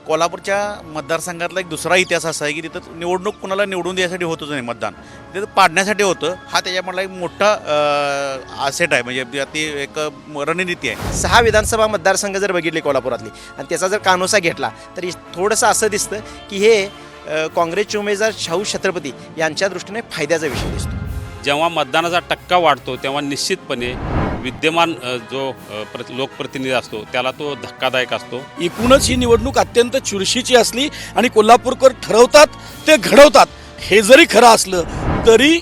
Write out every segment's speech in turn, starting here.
कोल्हापूरच्या मतदारसंघातला एक दुसरा इतिहास असा आहे की तिथं निवडणूक कुणाला निवडून द्यायसाठी होतच नाही, मतदान तिथं पाडण्यासाठी होतं. हा त्याच्यामधला एक मोठा आसेट आहे, म्हणजे ती एक रणनीती आहे. 6 विधानसभा मतदारसंघ जर बघितले कोल्हापुरातली आणि त्याचा जर कानोसा घेतला तर थोडंसं असं दिसतं की हे काँग्रेसचे उमेदवार शाहू छत्रपती यांच्या दृष्टीने फायद्याचा विषय दिसतो. जेव्हा मतदानाचा टक्का वाढतो तेव्हा निश्चितपणे विद्यमान जो लोकप्रतिनिधी असतो त्याला तो धक्कादायक असतो. एकूणच ही निवडणूक अत्यंत चुरशीची असली आणि कोल्हापूरकर ठरवतात ते घडवतात हे जरी खरं असलं तरी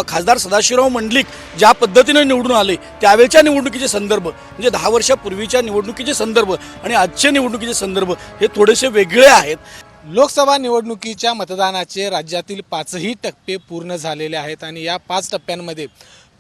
खासदार सदाशिवराव मंडलिक ज्या पद्धतीने निवडून आले त्यावेळच्या निवडणुकीचे संदर्भ म्हणजे 10 वर्षापूर्वीच्या निवडणुकीचे संदर्भ आणि आजच्या निवडणुकीचे संदर्भ हे थोडेसे वेगळे आहेत. लोकसभा निवडणुकीच्या मतदानाचे राज्यातील 5ही टप्पे पूर्ण झालेले आहेत आणि या 5 टप्प्यांमध्ये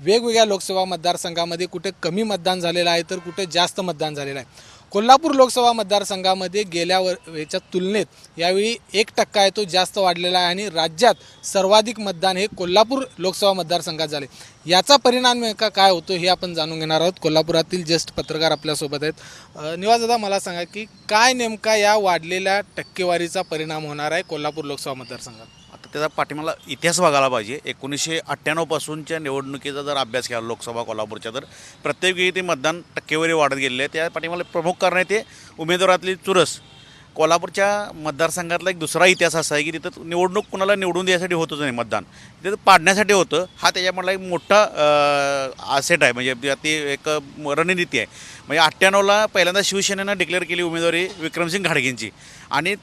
वेगवेगळ्या लोकसभा मतदारसंघामध्ये कुठे कमी मतदान झालेलं आहे तर कुठे जास्त मतदान झालेलं आहे. कोल्हापूर लोकसभा मतदारसंघामध्ये गेल्या याच्या तुलनेत यावेळी 1% आहे तो जास्त वाढलेला आहे आणि राज्यात सर्वाधिक मतदान हे कोल्हापूर लोकसभा मतदारसंघात झाले. याचा परिणाम नेमका काय होतो हे आपण जाणून घेणार आहोत. कोल्हापुरातील ज्येष्ठ पत्रकार आपल्यासोबत आहेत. निवासदादा, मला सांगा की काय नेमका या वाढलेल्या टक्केवारीचा परिणाम होणार आहे कोल्हापूर लोकसभा मतदारसंघात? आता त्याचा पाठीमागला इतिहास बघायला पाहिजे. 1998 पासूनच्या निवडणुकीचा जर अभ्यास केला लोकसभा कोल्हापूरच्या, तर प्रत्येक वेळी ते मतदान टक्केवारी वाढत गेलेली आहे. त्या पाठीमागला प्रमुख कारण आहे ते उमेदवारातली चुरस. कोल्हापूरच्या मतदारसंघातला एक दुसरा इतिहास असा आहे की तिथं निवडणूक कुणाला निवडून द्यायसाठी होतच नाही, मतदान तिथं पाडण्यासाठी होतं. हा त्याच्यामधला एक मोठा आसेट आहे, म्हणजे ती एक रणनीती आहे. म्हणजे 98ला पहिल्यांदा शिवसेनेनं डिक्लेअर केली उमेदवारी विक्रमसिंग घाडगेंची आणि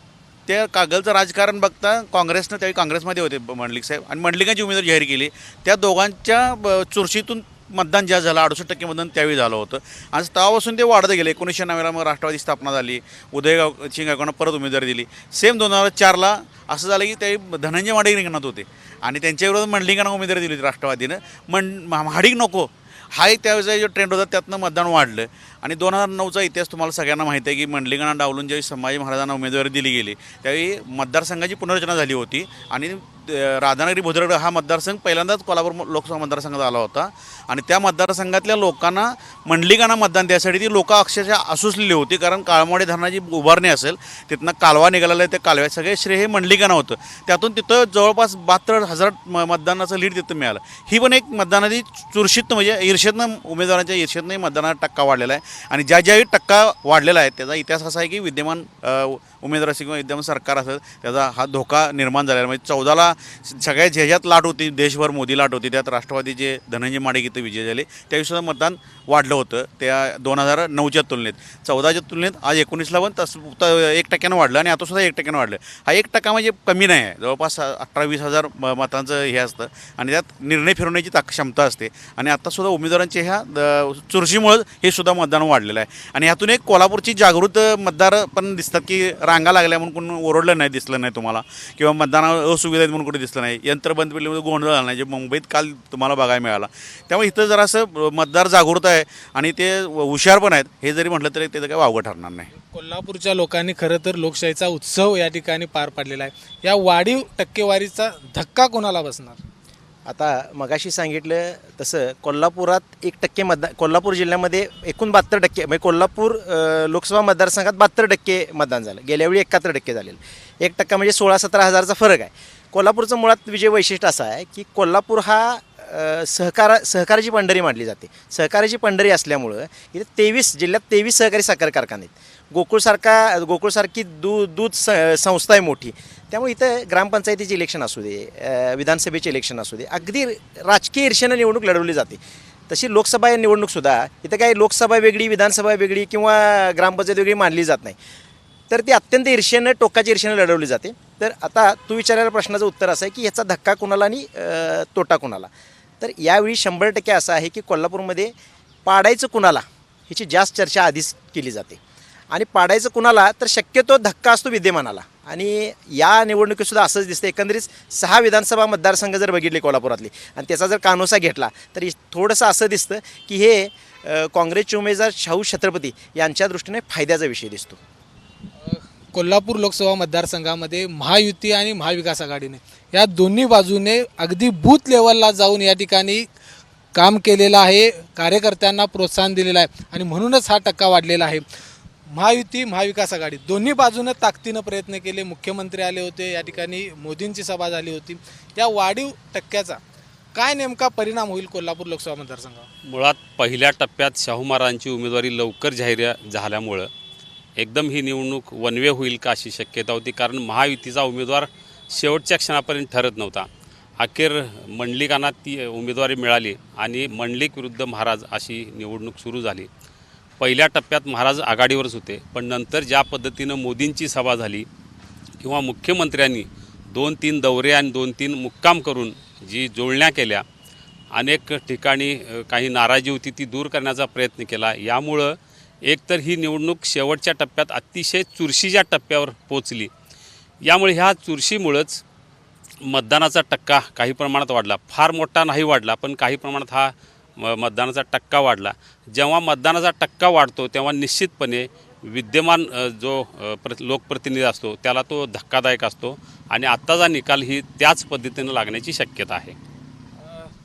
त्या कागलचं राजकारण बघता काँग्रेसनं त्यावेळी काँग्रेसमध्ये होते मंडलिक साहेब आणि मंडलिकांची उमेदवारी जाहीर केली. त्या दोघांच्या चुरशीतून मतदान ज्या झालं 68% मतदान त्यावेळी झालं होतं आणि तेव्हापासून ते वाढत गेले. 1990ला मग राष्ट्रवादी स्थापना झाली, उदय गायकवाडांना परत उमेदवारी दिली. सेम 2004ला असं झालं की ते धनंजय महाडिक रिंगणात होते आणि त्यांच्याविरोधात मंडलिकांना उमेदवारी दिली होती राष्ट्रवादीनं. महाडिक नको हा एक त्यावेळेचा जो ट्रेंड होता त्यातनं मतदान वाढलं. आणि 2009चा इतिहास तुम्हाला सगळ्यांना माहिती आहे की मंडलिकांना डावलून ज्यावेळी संभाजी महाराजांना उमेदवारी दिली गेली त्यावेळी मतदारसंघाची पुनर्रचना झाली होती आणि राधानगरी भुदरगड हा मतदारसंघ पहिल्यांदाच कोल्हापूर लोकसभा मतदारसंघात आला होता आणि त्या मतदारसंघातल्या लोकांना मंडलिकांना मतदान द्यायसाठी ती लोकं अक्षरशः असूसलेली होती. कारण काळमवाडी धरणाची उभारणी असेल, तिथनं कालवा निघालेला आहे, त्या कालव्यात सगळे श्रेय हे मंडलिकांना होतं. त्यातून तिथं जवळपास 72,000 मतदानाचं लीड तिथं मिळालं. ही पण एक मतदानाची चुरशीत म्हणजे ईर्षेतनं उमेदवारांच्या ईर्षेतनंही मतदानाचा टक्का वाढलेला आहे. आणि ज्याही टक्का वाढलेला आहे त्याचा इतिहास असा आहे की विद्यमान उमेदवार असेल किंवा विद्यमान सरकार असेल त्याचा हा धोका निर्माण झालेला. म्हणजे 14ला सगळ्यात ह्याच्यात लाट होती, देशभर मोदी लाट होती, त्यात राष्ट्रवादीचे धनंजय महाडिक इथं विजय झाले. त्यावेळीसुद्धा मतदान वाढलं होतं त्या 2009च्या तुलनेत. 14च्या तुलनेत आज 19ला पण 1% वाढलं आणि आतासुद्धा 1% वाढलं. हा 1% म्हणजे कमी नाही आहे, जवळपास 18-20 हजार मतांचं हे असतं आणि त्यात निर्णय फिरवण्याची क्षमता असते. आणि आत्तासुद्धा उमेदवारांच्या ह्या चुरशीमुळं हे सुद्धा मतदान वाढलेलं आहे. आणि ह्यातून एक कोल्हापूरची जागृत मतदार पण दिसतात की रांगा लागल्या म्हणून कोण ओरडलं नाही, दिसलं नाही तुम्हाला, किंवा मतदानावर असुविधा आहेत म्हणून कुठे दिसलं नाही, यंत्र बंद पडल्यामुळे गोंधळ झाला नाही जे मुंबईत काल तुम्हाला बघायला मिळाला. त्यामुळे इथं जरासं मतदार जागृत आहे आणि ते हुशार पण आहेत. हे जरी म्हटलं तरी त्याचं काही वावगं ठरणार नाही. कोल्हापूरच्या लोकांनी खरं तर लोकशाहीचा उत्सव या ठिकाणी पार पाडलेला आहे. या वाढीव टक्केवारीचा धक्का कोणाला बसणार? आता मगाशी सांगितलं तसं कोल्हापुरात 1% मतदान, कोल्हापूर जिल्ह्यामध्ये एकूण 72% म्हणजे कोल्हापूर लोकसभा मतदारसंघात 72% मतदान झालं. गेल्यावेळी 71% झालेलं. 1% म्हणजे 16-17 हजारचा फरक आहे. कोल्हापूरचं मुळात विजय वैशिष्ट्य असं आहे की कोल्हापूर हा सहकाराची पंढरी मानली जाते. सहकाराची पंढरी असल्यामुळं इथे 23 जिल्ह्यात 23 सहकारी साखर कारखाने आहेत. गोकुळसारखी दूध संस्था आहे मोठी. त्यामुळे इथं ग्रामपंचायतीचे इलेक्शन असू दे, विधानसभेचे इलेक्शन असू दे, अगदी राजकीय ईर्षेनं निवडणूक लढवली जाते. तशी लोकसभा निवडणूकसुद्धा इथं काही लोकसभा वेगळी, विधानसभा वेगळी किंवा ग्रामपंचायत वेगळी मानली जात नाही, तर ती अत्यंत ईर्षेनं, टोकाच्या ईर्षेनं लढवली जाते. तर आता तू विचारलेल्या प्रश्नाचं उत्तर असं आहे की ह्याचा धक्का कुणाला आणि तोटा कुणाला. तर यावेळी 100% असं आहे की कोल्हापूरमध्ये पाडायचं कुणाला ह्याची जास्त चर्चा आधीच केली जाते आणि पाडायचं कुणाला तर शक्यतो धक्का असतो विद्यमानाला. आणि या निवडणुकीतसुद्धा असंच दिसतं. एकंदरीत 6 विधानसभा मतदारसंघ जर बघितले कोल्हापुरातली आणि त्याचा जर कानोसा घेतला तर थोडंसं असं दिसतं की हे काँग्रेसचे उमेदवार शाहू छत्रपती यांच्या दृष्टीने फायद्याचा विषय दिसतो. कोल्हापूर लोकसभा मतदारसंघामध्ये महायुती आणि महाविकास आघाडीने या दोन्ही बाजूने अगदी बूथ लेवलला जाऊन या ठिकाणी काम केलेलं आहे, कार्यकर्त्यांना प्रोत्साहन दिलेलं आहे आणि म्हणूनच हा टक्का वाढलेला आहे. महायुती महाविकास आघाडी दोन्ही बाजूनं ताकदीनं प्रयत्न केले. मुख्यमंत्री आले होते, या ठिकाणी मोदींची सभा झाली होती. या वाढीव टक्क्याचा काय नेमका परिणाम होईल कोल्हापूर लोकसभा मतदारसंघावर? मुळात पहिल्या टप्प्यात शाहू महाराजांची उमेदवारी लवकर जाहीर झाल्यामुळं एकदम ही निवडणूक वनवे होईल का अशी शक्यता होती. कारण महायुतीचा उमेदवार शेवटच्या क्षणापर्यंत ठरत नव्हता. अखेर मंडलिकांना ती उमेदवारी मिळाली आणि मंडलिक विरुद्ध महाराज अशी निवडणूक सुरू झाली. पहिल्या टप्प्यात महाराज आघाडीवरच होते, पण नंतर ज्या पद्धतीनं मोदींची सभा झाली किंवा मुख्यमंत्र्यांनी 2-3 दौरे आणि 2-3 मुक्काम करून जी जुळण्या केल्या, अनेक ठिकाणी काही नाराजी होती ती दूर करण्याचा प्रयत्न केला. यामुळं एकतर ही निवडणूक शेवटच्या टप्प्यात अतिशय चुरशीच्या टप्प्यावर पोचली. यामुळे ह्या चुरशीमुळंच मतदानाचा टक्का काही प्रमाणात वाढला. फार मोठा नाही वाढला, पण काही प्रमाणात हा मतदानाचा टक्का वाढला. जेव्हा मतदानाचा टक्का वाढतो तेव्हा निश्चितपणे विद्यमान जो लोकप्रतिनिधी असतो त्याला तो धक्कादायक असतो आणि आत्ताचा निकाल ही त्याच पद्धतीनं लागण्याची शक्यता आहे.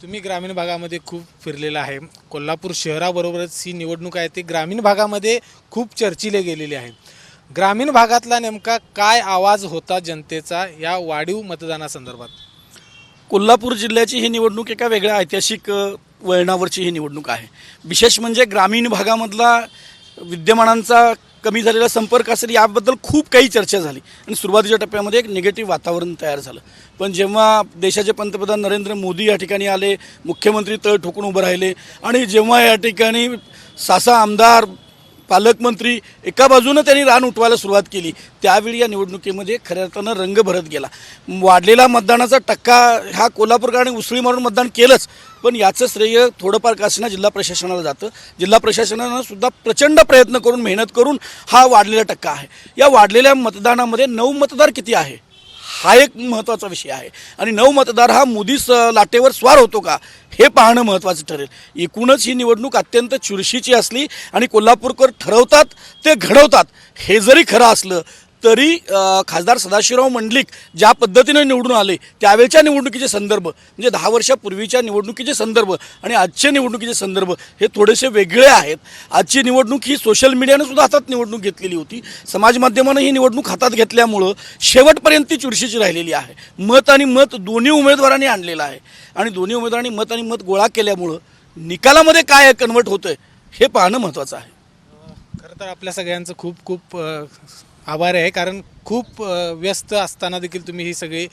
तुम्ही ग्रामीण भागामध्ये खूप फिरलेला आहे. कोल्हापूर शहराबरोबरच ही निवडणूक आहे ती ग्रामीण भागामध्ये खूप चर्चिले गेलेली आहे. ग्रामीण भागातला नेमका काय आवाज होता जनतेचा या वाढीव मतदानासंदर्भात? कोल्हापूर जिल्ह्याची ही निवडणूक एका वेगळ्या ऐतिहासिक वळणावरची ही निवडणूक आहे. विशेष म्हणजे ग्रामीण भागामधला विद्यमानांचा कमी झालेला संपर्क असेल याबद्दल खूप काही चर्चा झाली आणि सुरुवातीच्या टप्प्यामध्ये एक निगेटिव्ह वातावरण तयार झालं. पण जेव्हा देशाचे पंतप्रधान नरेंद्र मोदी या ठिकाणी आले, मुख्यमंत्री तळ ठोकून उभं राहिले आणि जेव्हा या ठिकाणी 6 आमदार पालकमंत्री एका बाजूनं त्यांनी रान उठवायला सुरुवात केली, त्यावेळी या निवडणुकीमध्ये खऱ्या अर्थानं रंग भरत गेला. वाढलेला मतदानाचा टक्का हा कोल्हापूरकरांनी उसळी मारून मतदान केलंच, पण याचं श्रेय थोडंफार का असेना जिल्हा प्रशासनाला जातं. जिल्हा प्रशासनानं सुद्धा प्रचंड प्रयत्न करून मेहनत करून हा वाढलेला टक्का आहे. या वाढलेल्या मतदानामध्ये 9 मतदार किती आहे हा एक महत्त्वाचा विषय आहे आणि 9 मतदार हा मोदी लाटेवर स्वार होतो का हे पाहणं महत्त्वाचं ठरेल. एकूणच ही निवडणूक अत्यंत चुरशीची असली आणि कोल्हापूरकर ठरवतात ते घडवतात हे जरी खरं असलं तरी खासदार सदाशिवराव मंडलिक ज्या पद्धतीनं निवडून आले त्यावेळच्या निवडणुकीचे संदर्भ म्हणजे 10 वर्षापूर्वीच्या निवडणुकीचे संदर्भ आणि आजच्या निवडणुकीचे संदर्भ हे थोडेसे वेगळे आहेत. आजची निवडणूक ही सोशल मीडियानं सुद्धा हातात निवडणूक घेतलेली होती. समाज माध्यमानं ही निवडणूक हातात घेतल्यामुळं शेवटपर्यंत ती चुरशीची राहिलेली आहे. मत आणि मत दोन्ही उमेदवारांनी आणलेलं आहे आणि दोन्ही उमेदवारांनी मत आणि मत गोळा केल्यामुळं निकालामध्ये काय कन्वर्ट होतं हे पाहणं महत्त्वाचं आहे. खरं तर आपल्या सगळ्यांचं खूप खूप आभार आहे, कारण खूप व्यस्त असताना देखील तुम्ही ही सगळी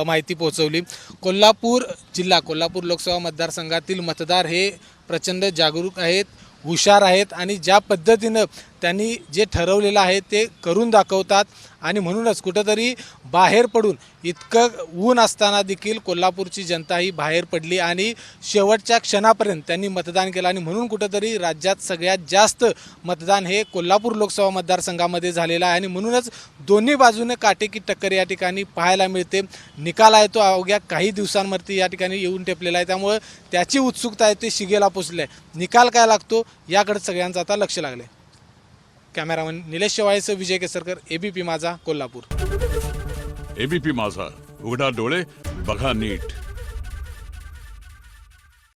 माहिती पोहोचवली. कोल्हापूर जिल्हा, कोल्हापूर लोकसभा मतदारसंघातील मतदार हे प्रचंड जागरूक आहेत, हुशार आहेत आणि ज्या पद्धतीनं त्यांनी जे ठरवलेलं आहे ते करून दाखवतात आणि म्हणूनच कुठंतरी बाहेर पडून इतकं ऊन असताना देखील कोल्हापूरची जनता ही बाहेर पडली आणि शेवटच्या क्षणापर्यंत त्यांनी मतदान केलं आणि म्हणून कुठंतरी राज्यात सगळ्यात जास्त मतदान हे कोल्हापूर लोकसभा मतदारसंघामध्ये झालेलं आहे आणि म्हणूनच दोन्ही बाजूने काटेकी टक्कर या ठिकाणी पाहायला मिळते. निकाल आहे तो अवघ्या काही दिवसांवरती या ठिकाणी येऊन ठेपलेला आहे, त्यामुळे त्याची उत्सुकता आहे ते शिगेला पोचली आहे. निकाल काय लागतो याकडे सगळ्यांचं आता लक्ष लागलं आहे. कॅमेरामन निलेश शेवाळेसह विजय केसरकर, एबीपी माझा, कोल्हापूर. एबीपी माझा, उघडा डोळे बघा नीट.